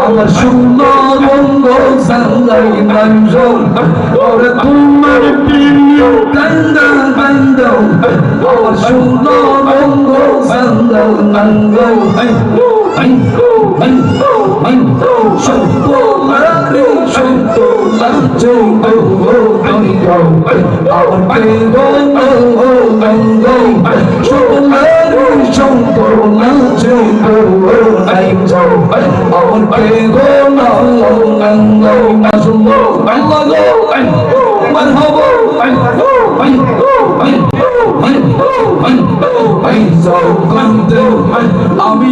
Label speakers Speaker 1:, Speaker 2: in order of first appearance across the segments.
Speaker 1: আমার সুন্দর বঙ্গ সালাই মঞ্জুর ওরে তোমার প্রিয় কান্দা কান্দা আমার সুন্দর বঙ্গ সালাই মঞ্জুর আমি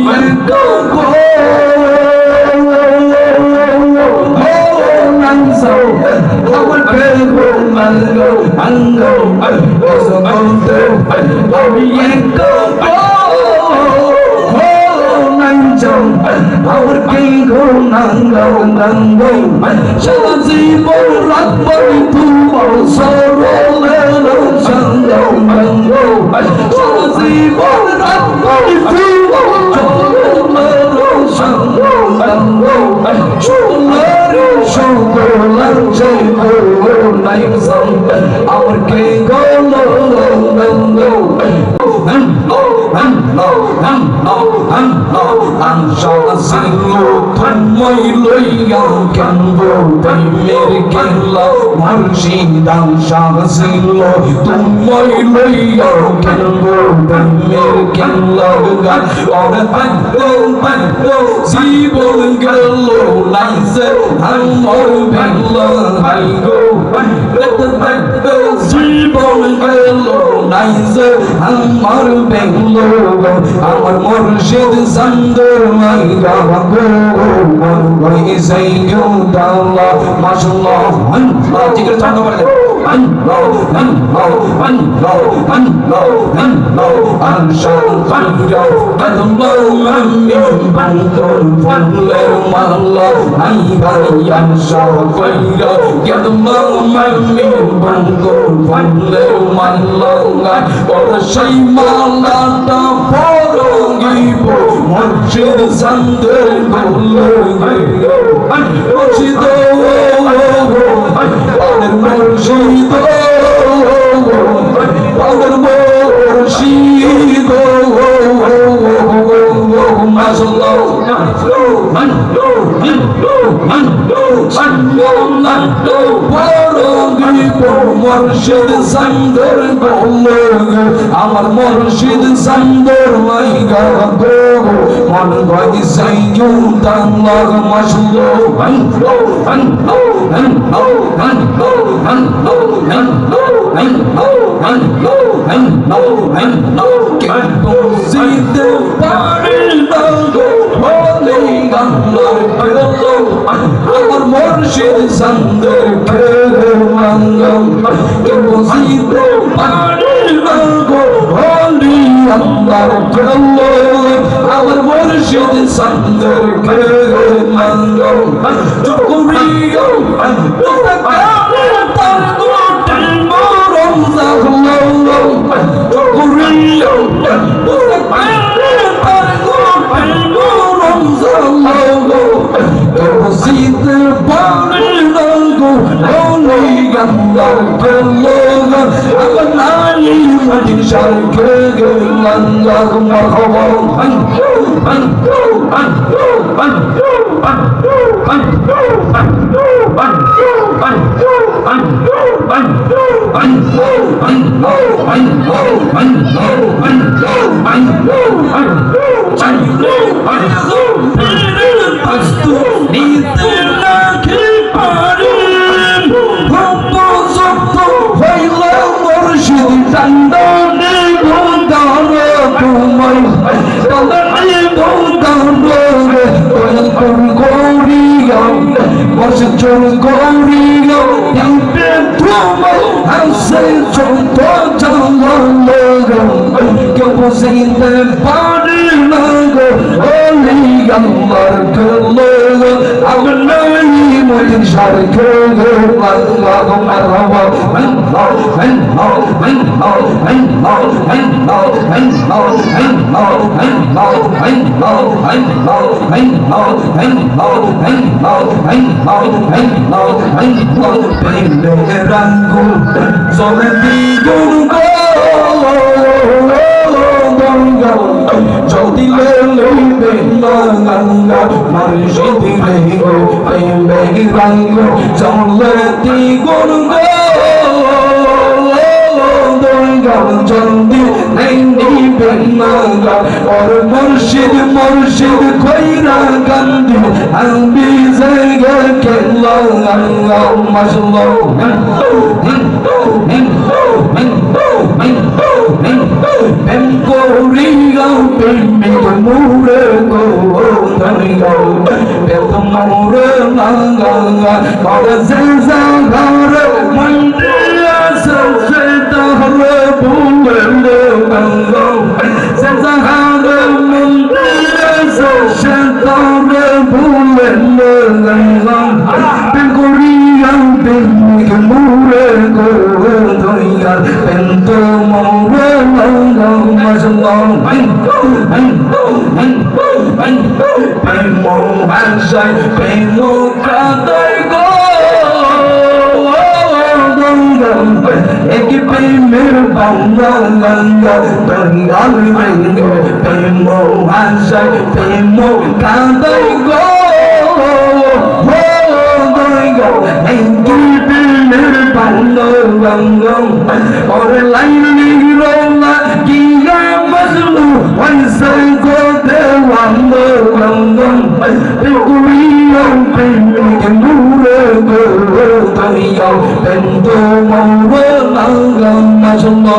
Speaker 1: মুর্শিদান শাহসিল তুমই লইয়া কেনব প্রেমের কেল্লা গান ওরে পাগল জীবন গেল লাইসে আমার বেলা হাইগো পাগল জীবন গেল লাইসে আমার বেলা আমার মুর্শিদ সন্দর মাইরা গো ওই সাইয়্যিদাল্লাহ মাশাআল্লাহ আল্লাহ জিকির চাঁদ করে সেই মালাটা পরগিব মুর্শিদ সন্দের গোলে মুর্শিদ মুর্শিদ মুর্শিদ মাশাআল্লাহ মুর্শিদ সন্দর গোলে আমার মুর্শিদ সন্দর লাইগা গো মন গই সাইয়্যিদাল্লাহ আমার মুর্শিদ সন্দর খেলে মঙ্গম কে বুঝিতে পারি না গো হলি গান্ধার খেলো আমার মুর্শিদ সন্দর খেলো চুকুরিয়া তোরা তার গোটে মরম জাগলো চুকুরিয়া তোরা তার গোটে মরম জাগলো মসজিদ পানি লাগো ওলি গঙ্গার খেলো আমার নানি মদিনার খেলো আল্লাহ মারহাবা Chol Goriyo, Yampe Tumo, Hase Chonto Chalologo, Yosin the Body Logo, Holy Yamar Kalogo, Agunai Moin Sharkogo, Lago Marava, Rango, Zoleti Gungo, Jodi Lele, Benanga, Marishiti Lego, Bembe Rango, Zoleti Gungo, Jodi Lele, Benanga, or Murshid, Koira Gandhi, and Bizega Kella, Maslow. Pemkoriga, Pemure, Go, Tariga, Pemure, Langa, Karazenza, Gara, Mandela, Seta, Bumble, Bango, Senza, Mandela, Seta, Bumble, Pemkoriga, Pemure, Go, Tariga, Pento, More, Langa, Maslow, Pemo, Hansai, Pemo, Katago, Eki Pemir, Banga, Tangal, Pemo, Hansai, Pemo, Katago, Eki Pemir, Banga, or a lightning roller, Giga Maslu, one say go there, one London, Pikurio, Pemik, Mure, Torio, Pento, Moro, Langa, Maslo,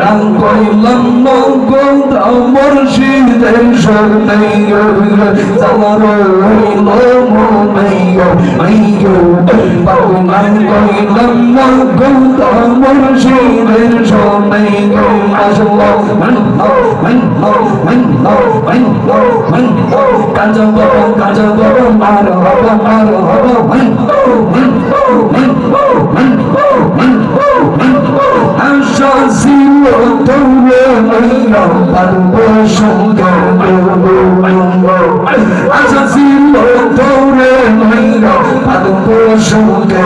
Speaker 1: Lăng coi lâm গোদা মুর্শিদের শরণে জানারো হইল মনে আইয়ো পাগলাম কইলাম না গোদা মুর্শিদের শরণে মাশাআল্লাহ কাজা বাবা মার হবা আশা ছিল তোরে মাইয়া পারবো সঙ্গে আশা ছিল তোরে মাইয়া পারবো সঙ্গে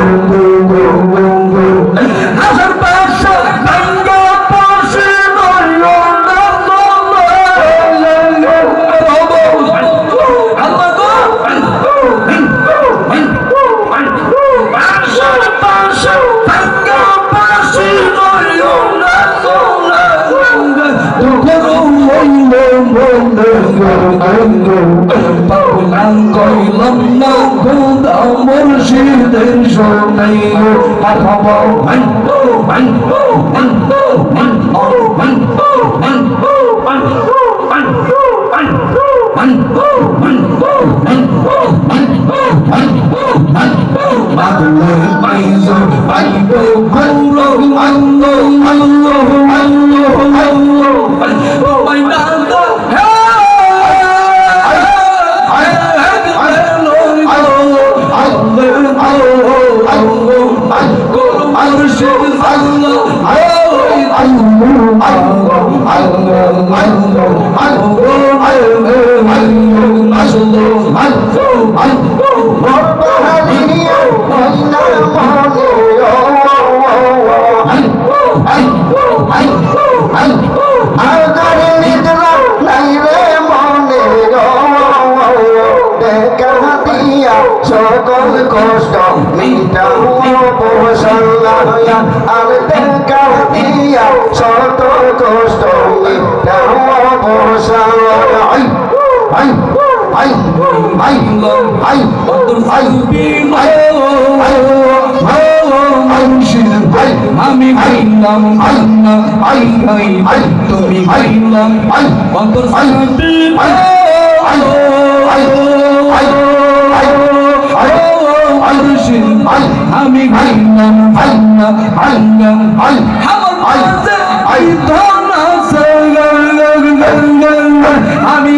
Speaker 1: আশার পাশা ভাঙ্গা পাশে পাগলাম কইলাম না গোদা মুর্শিদের শরণে মারহাবা মাগলে পাইজো পাইবো গৌরব আল্লাহ আল্লাহ আল্লাহ আল্লাহ মাইনা তো সকল কষ্ট মিটাও বসাল্লাহ আর দেখা দিয়া শত কষ্ট মিটাও বসাল্লাহ আই আই আই আই আই আই আমি গাইলাম আন্না আই আই আই তুমি গাইলাম আই অন্তর সাবি আই আই আই আই আমি গাইলাম আন্না আন্না আই আই আই ধনা আমি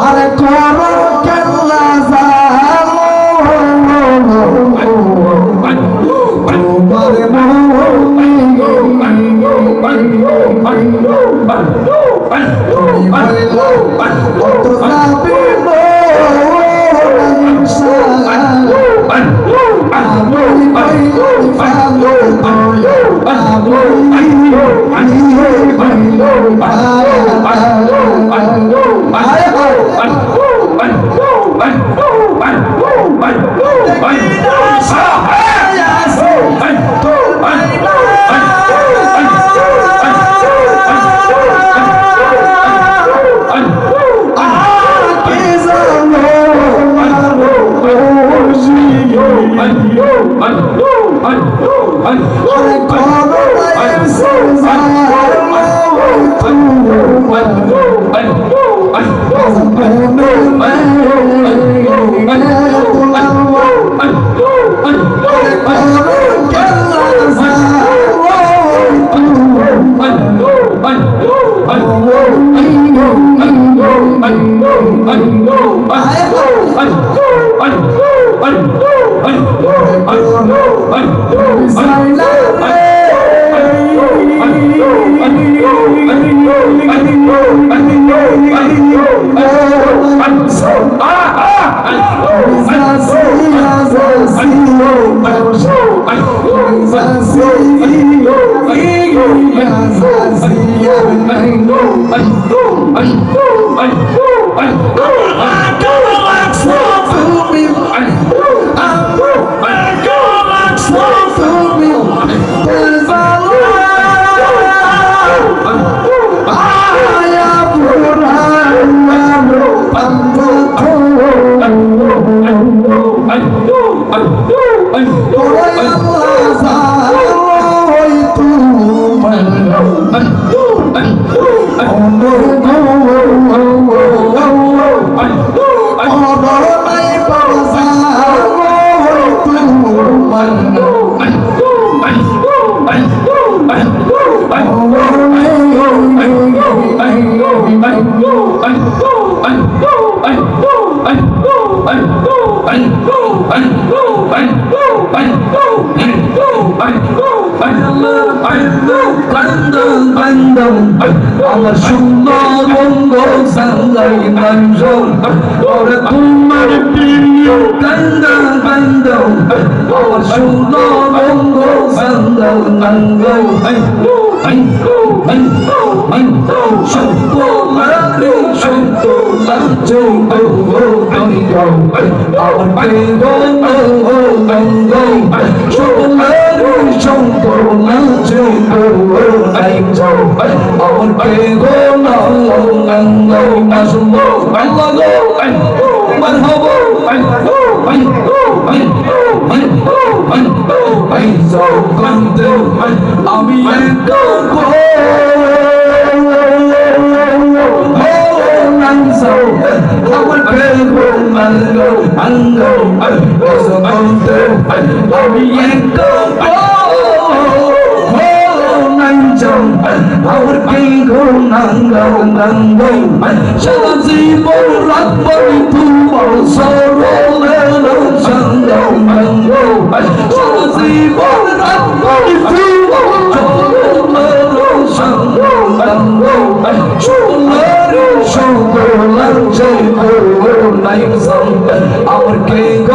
Speaker 1: আরে করো কেল্লা Ah! আমার সুন্দর মঙ্গল সাঙ্গাই মঞ্জল ওরে তোমার প্রিয় কান্দা কান্দা আমার সুন্দর মঙ্গল সাঙ্গাই মঞ্জল আমি our king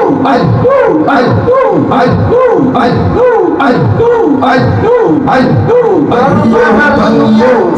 Speaker 1: I
Speaker 2: Allah